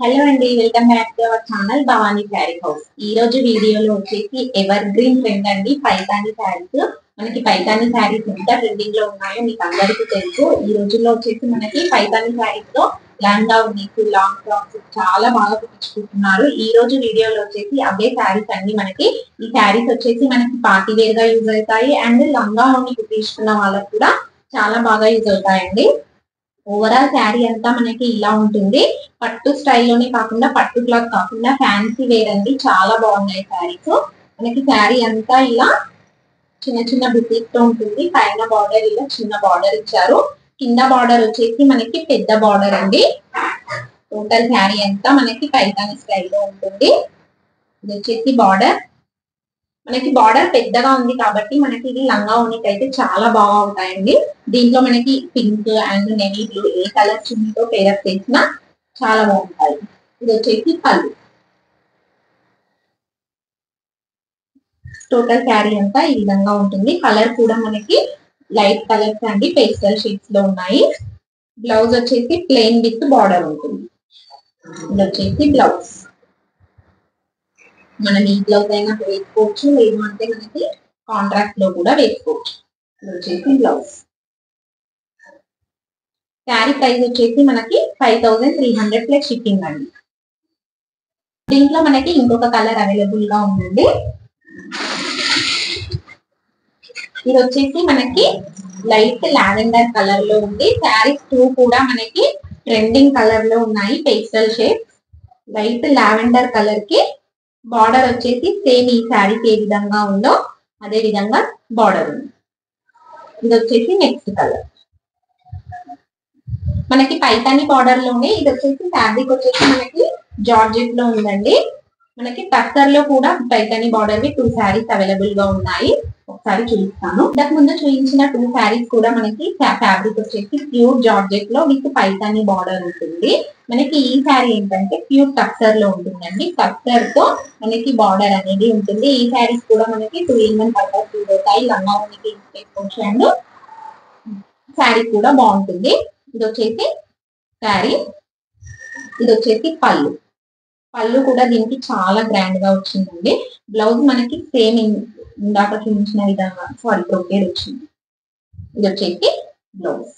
Hello అండి, welcome back to our channel Bhavani sari house. ఈ రోజు వీడియోలో వచ్చేసి ఎవర్ గ్రీన్ ట్రెండ్ అండి పైతాని శారీస్. మనకి పైతాని శారీస్ ఎంత ట్రెండింగ్ లో ఉన్నాయో మీకు అందరికీ తెలుసు. ఈ రోజుల్లో వచ్చేసి మనకి పైతాని శారీస్ లో లంగా ఉన్నీస్, లాంగ్ ఫ్రాక్స్ చాలా బాగా కుట్టించుకుంటున్నారు. ఈ రోజు వీడియోలో వచ్చేసి అవే శారీస్ అండి. మనకి ఈ శారీస్ వచ్చేసి మనకి పార్టీ వేర్ గా యూజ్ అవుతాయి అండ్ లంగా ఉన్ని కుట్టించుకున్న వాళ్ళకి కూడా చాలా బాగా యూజ్ అవుతాయండి. ఓవరాల్ శారీ అంతా మనకి ఇలా ఉంటుంది. పట్టు స్టైల్లోనే కాకుండా పట్టు క్లాత్ కాకుండా ఫ్యాన్సీ వేర్ అండి, చాలా బాగున్నాయి శారీస్. మనకి శారీ అంతా ఇలా చిన్న చిన్న బుటీక్ తో ఉంటుంది. పైన బార్డర్ ఇలా చిన్న బార్డర్ ఇచ్చారు, కింద బార్డర్ వచ్చేసి మనకి పెద్ద బార్డర్ అండి. టోటల్ శారీ అంతా మనకి పైతాని స్టైల్లో ఉంటుంది. ఇది వచ్చేసి బార్డర్. మనకి బార్డర్ పెద్దగా ఉంది కాబట్టి మనకి ఇది లంగా ఓనికి అయితే చాలా బాగా ఉంటాయండి. దీంట్లో మనకి పింక్ అండ్ నేవీ బ్లూ ఏ కలర్ చున్నీతో పేరప్ చేసినా చాలా బాగుంటాయి. ఇది వచ్చేసి పళ్ళు. టోటల్ శారీ అంతా ఈ విధంగా ఉంటుంది. కలర్ కూడా మనకి లైట్ కలర్స్ అండి, పేస్టల్ షేడ్స్ లో ఉన్నాయి. బ్లౌజ్ వచ్చేసి ప్లెయిన్ విత్ బార్డర్ ఉంటుంది. ఇది వచ్చేసి బ్లౌజ్. మనం ఈ బ్లౌజ్ అయినా వేసుకోవచ్చు, లేదు అంటే మనకి కాంట్రాక్ట్ లో కూడా వేసుకోవచ్చు. ఇది వచ్చేసి బ్లౌజ్. శారీ ప్రైస్ వచ్చేసి మనకి 5300 ప్లస్ షిప్పింగ్ అండి. దీంట్లో మనకి ఇంకొక కలర్ అవైలబుల్ గా ఉందండి. ఇది వచ్చేసి మనకి లైట్ లావెండర్ కలర్ లో ఉంది. శారీస్ 2 కూడా మనకి ట్రెండింగ్ కలర్ లో ఉన్నాయి. Pastel shade light lavender colour కి బార్డర్ వచ్చేసి సేమ్ ఈ శారీకి ఏ విధంగా ఉందో అదే విధంగా బార్డర్ ఉంది. ఇది వచ్చేసి నెక్స్ట్ కలర్. మనకి పైతాని బార్డర్ లోనే ఇది వచ్చేసి ఫ్యాబ్రిక్ వచ్చేసి మనకి జార్జెట్ లో ఉందండి. మనకి టస్సర్ లో కూడా పైతాని బార్డర్ వి 2 శారీస్ అవైలబుల్ గా ఉన్నాయి. ఒకసారి చూపిస్తాను. ఇంతకు ముందు చూపించిన 2 శారీస్ కూడా మనకి ఫ్యాబ్రిక్ వచ్చేసి ప్యూర్ జార్జెట్ లో విత్ పైతాని బార్డర్ ఉంటుంది. మనకి ఈ శారీ ఏంటంటే ప్యూర్ టస్సర్ లో ఉంటుందండి. టస్సర్ తో మనకి బార్డర్ అనేది ఉంటుంది. ఈ శారీస్ కూడా మనకి 2 in 1 పర్పస్ యూజ్ అవుతాయి. లంగా ఓనికి యూజ్ చేసుకోవచ్చు అండ్ శారీ కూడా బాగుంటుంది. ఇది వచ్చేసి శారీ. ఇది వచ్చేసి పళ్ళు. పళ్ళు కూడా దీనికి చాలా గ్రాండ్ గా వచ్చిందండి. బ్లౌజ్ మనకి సేమ్ ఇందాక చూపించిన విధంగా బ్రోకేడ్ వచ్చింది. ఇది వచ్చేసి బ్లౌజ్.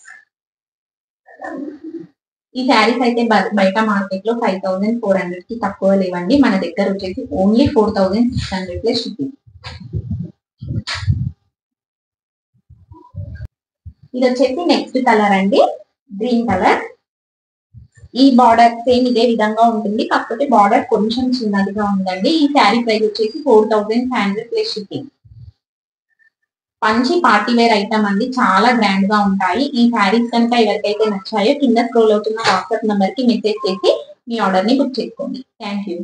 ఈ శారీస్ అయితే బయట మార్కెట్ లో 5400 కి తక్కువ లేవండి. మన దగ్గర వచ్చేసి ఓన్లీ 4600 ప్లస్ షిప్పింగ్. ఇది వచ్చేసి నెక్స్ట్ కలర్ అండి, గ్రీన్ కలర్. ఈ బార్డర్ సేమ్ ఇదే విధంగా ఉంటుంది, కాకపోతే బార్డర్ కొంచెం చిన్నదిగా ఉందండి. ఈ శారీ ప్రైస్ వచ్చేసి 4500 ప్లస్ షిప్పింగ్. మంచి పార్టీ వేర్ ఐటమ్ అండి, చాలా గ్రాండ్ గా ఉంటాయి. ఈ శారీస్ కనుక ఎవరికైతే నచ్చాయో కింద స్క్రోల్ అవుతున్న వాట్సాప్ నంబర్ కి మెసేజ్ చేసి మీ ఆర్డర్ ని బుక్ చేసుకోండి. Thank you.